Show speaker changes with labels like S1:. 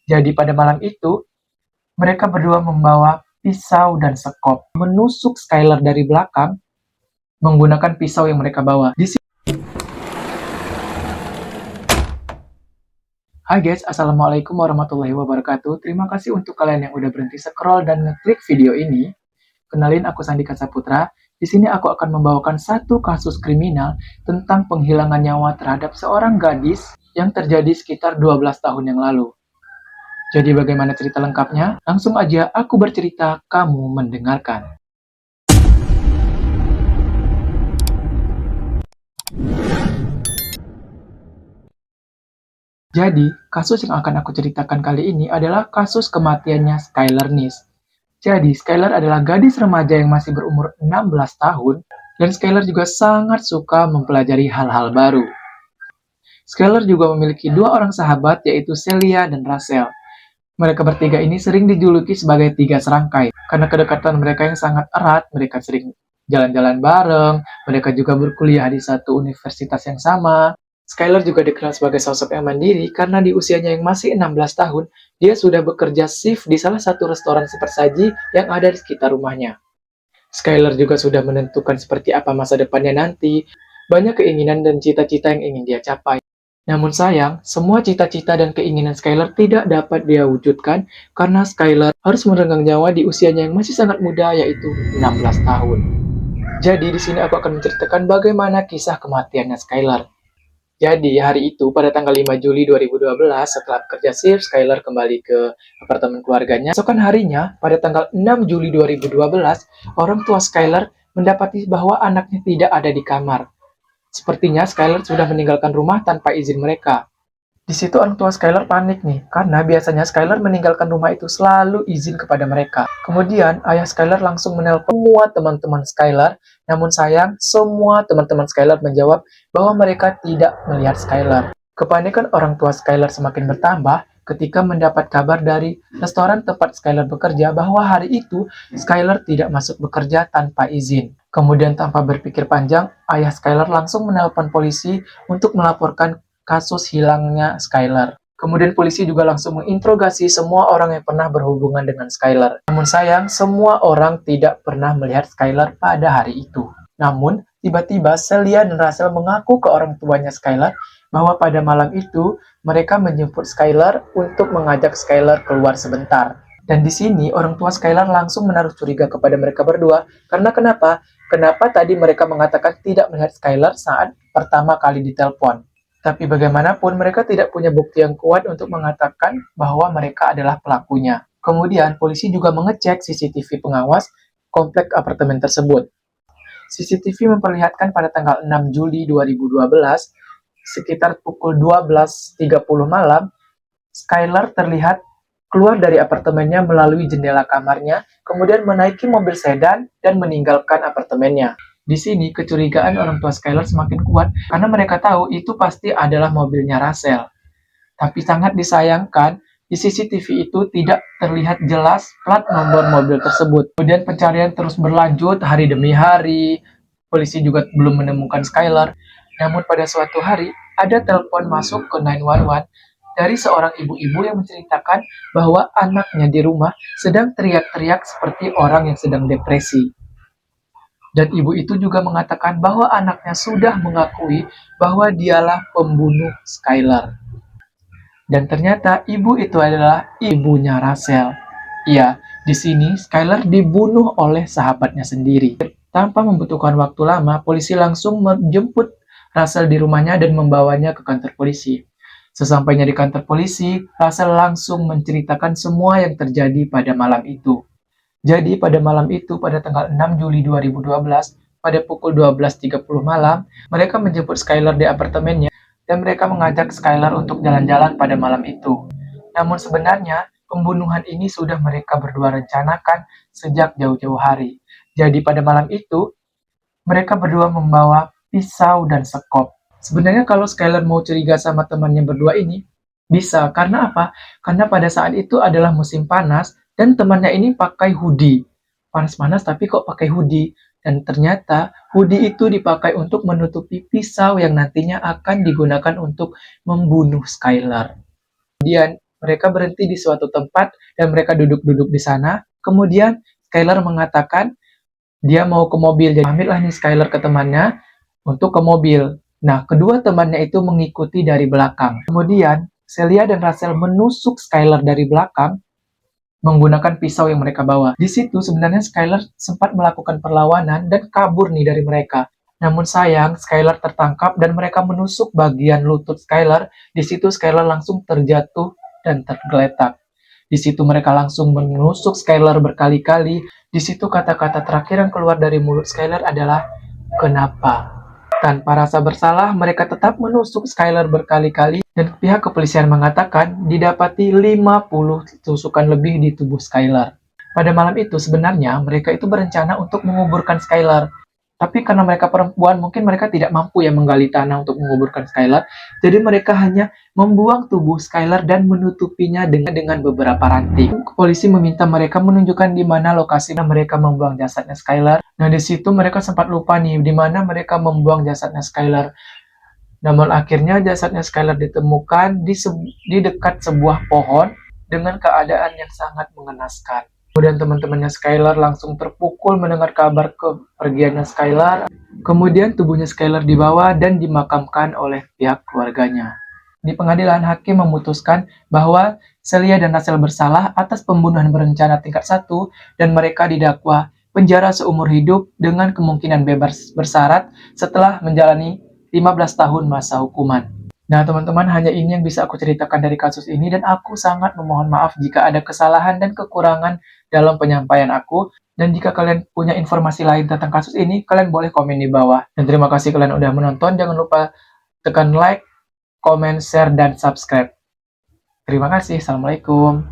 S1: Jadi pada malam itu, mereka berdua membawa pisau dan sekop, menusuk Skylar dari belakang menggunakan pisau yang mereka bawa. Hai guys, Assalamualaikum warahmatullahi wabarakatuh. Terima kasih untuk kalian yang udah berhenti scroll dan ngeklik video ini. Kenalin, aku Sandika Saputra. Di sini aku akan membawakan satu kasus kriminal tentang penghilangan nyawa terhadap seorang gadis yang terjadi sekitar 12 tahun yang lalu. Jadi bagaimana cerita lengkapnya? Langsung aja aku bercerita, kamu mendengarkan. Jadi, kasus yang akan aku ceritakan kali ini adalah kasus kematiannya Skylar Nice. Jadi, Skylar adalah gadis remaja yang masih berumur 16 tahun, dan Skylar juga sangat suka mempelajari hal-hal baru. Skylar juga memiliki dua orang sahabat, yaitu Celia dan Rachel. Mereka bertiga ini sering dijuluki sebagai tiga serangkai, karena kedekatan mereka yang sangat erat. Mereka sering jalan-jalan bareng, mereka juga berkuliah di satu universitas yang sama. Skylar juga dikenal sebagai sosok yang mandiri karena di usianya yang masih 16 tahun, dia sudah bekerja shift di salah satu restoran sepersaji yang ada di sekitar rumahnya. Skylar juga sudah menentukan seperti apa masa depannya nanti, banyak keinginan dan cita-cita yang ingin dia capai. Namun sayang, semua cita-cita dan keinginan Skylar tidak dapat dia wujudkan karena Skylar harus merenggang nyawa di usianya yang masih sangat muda, yaitu 16 tahun. Jadi di sini aku akan menceritakan bagaimana kisah kematiannya Skylar. Jadi, hari itu, pada tanggal 5 Juli 2012, setelah bekerja shift, Skylar kembali ke apartemen keluarganya. Esokan harinya, pada tanggal 6 Juli 2012, orang tua Skylar mendapati bahwa anaknya tidak ada di kamar. Sepertinya Skylar sudah meninggalkan rumah tanpa izin mereka. Di situ orang tua Skylar panik nih, karena biasanya Skylar meninggalkan rumah itu selalu izin kepada mereka. Kemudian, ayah Skylar langsung menelpon semua teman-teman Skylar, namun sayang, semua teman-teman Skylar menjawab bahwa mereka tidak melihat Skylar. Kepanikan orang tua Skylar semakin bertambah ketika mendapat kabar dari restoran tempat Skylar bekerja bahwa hari itu Skylar tidak masuk bekerja tanpa izin. Kemudian tanpa berpikir panjang, ayah Skylar langsung menelpon polisi untuk melaporkan kasus hilangnya Skylar. Kemudian polisi juga langsung menginterogasi semua orang yang pernah berhubungan dengan Skylar. Namun sayang, semua orang tidak pernah melihat Skylar pada hari itu. Namun, tiba-tiba Celia dan Rachel mengaku ke orang tuanya Skylar bahwa pada malam itu mereka menjemput Skylar untuk mengajak Skylar keluar sebentar. Dan di sini orang tua Skylar langsung menaruh curiga kepada mereka berdua karena kenapa? Kenapa tadi mereka mengatakan tidak melihat Skylar saat pertama kali ditelepon? Tapi bagaimanapun mereka tidak punya bukti yang kuat untuk mengatakan bahwa mereka adalah pelakunya. Kemudian polisi juga mengecek CCTV pengawas komplek apartemen tersebut. CCTV memperlihatkan pada tanggal 6 Juli 2012, sekitar pukul 12.30 malam, Skylar terlihat keluar dari apartemennya melalui jendela kamarnya, kemudian menaiki mobil sedan dan meninggalkan apartemennya. Di sini, kecurigaan orang tua Skylar semakin kuat karena mereka tahu itu pasti adalah mobilnya Rachel. Tapi sangat disayangkan, di CCTV itu tidak terlihat jelas plat nomor mobil tersebut. Kemudian pencarian terus berlanjut hari demi hari. Polisi juga belum menemukan Skylar. Namun pada suatu hari, ada telepon masuk ke 911 dari seorang ibu-ibu yang menceritakan bahwa anaknya di rumah sedang teriak-teriak seperti orang yang sedang depresi. Dan ibu itu juga mengatakan bahwa anaknya sudah mengakui bahwa dialah pembunuh Skylar. Dan ternyata ibu itu adalah ibunya Rachel. Iya, di sini Skylar dibunuh oleh sahabatnya sendiri. Tanpa membutuhkan waktu lama, polisi langsung menjemput Rachel di rumahnya dan membawanya ke kantor polisi. Sesampainya di kantor polisi, Rachel langsung menceritakan semua yang terjadi pada malam itu. Jadi pada malam itu, pada tanggal 6 Juli 2012, pada pukul 12.30 malam, mereka menjemput Skylar di apartemennya dan mereka mengajak Skylar untuk jalan-jalan pada malam itu. Namun sebenarnya, pembunuhan ini sudah mereka berdua rencanakan sejak jauh-jauh hari. Jadi pada malam itu, mereka berdua membawa pisau dan sekop. Sebenarnya kalau Skylar mau curiga sama temannya berdua ini, bisa. Karena apa? Karena pada saat itu adalah musim panas, dan temannya ini pakai hoodie. Panas-panas tapi kok pakai hoodie. Dan ternyata hoodie itu dipakai untuk menutupi pisau yang nantinya akan digunakan untuk membunuh Skylar. Kemudian Mereka berhenti di suatu tempat dan mereka duduk-duduk di sana. Kemudian Skyler mengatakan dia mau ke mobil. Jadi pamitlah nih Skyler ke temannya untuk ke mobil. Nah, kedua temannya itu mengikuti dari belakang. Kemudian Celia dan Russell menusuk Skyler dari belakang menggunakan pisau yang mereka bawa. Di situ sebenarnya Skyler sempat melakukan perlawanan dan kabur nih dari mereka. Namun sayang, Skyler tertangkap dan mereka menusuk bagian lutut Skyler. Di situ Skyler langsung terjatuh dan tergeletak. Di situ mereka langsung menusuk Skyler berkali-kali. Di situ kata-kata terakhir yang keluar dari mulut Skyler adalah, "Kenapa?" Tanpa rasa bersalah, mereka tetap menusuk Skyler berkali-kali dan pihak kepolisian mengatakan didapati 50 tusukan lebih di tubuh Skyler. Pada malam itu sebenarnya mereka itu berencana untuk menguburkan Skyler. Tapi karena mereka perempuan, mungkin mereka tidak mampu ya menggali tanah untuk menguburkan Skyler. Jadi mereka hanya membuang tubuh Skyler dan menutupinya dengan beberapa ranting. Polisi meminta mereka menunjukkan di mana lokasi mereka membuang jasadnya Skyler. Nah, di situ mereka sempat lupa nih di mana mereka membuang jasadnya Skyler. Namun akhirnya jasadnya Skyler ditemukan di dekat sebuah pohon dengan keadaan yang sangat mengenaskan. Kemudian teman-temannya Skyler langsung terpukul mendengar kabar kepergiannya Skyler. Kemudian tubuhnya Skyler dibawa dan dimakamkan oleh pihak keluarganya. Di pengadilan, hakim memutuskan bahwa Celia dan Russell bersalah atas pembunuhan berencana tingkat 1 dan mereka didakwa penjara seumur hidup dengan kemungkinan bebas bersyarat setelah menjalani 15 tahun masa hukuman. Nah, teman-teman, hanya ini yang bisa aku ceritakan dari kasus ini dan aku sangat memohon maaf jika ada kesalahan dan kekurangan dalam penyampaian aku. Dan jika kalian punya informasi lain tentang kasus ini, kalian boleh komen di bawah. Dan terima kasih kalian udah menonton. Jangan lupa tekan like, komen, share, dan subscribe. Terima kasih. Assalamualaikum.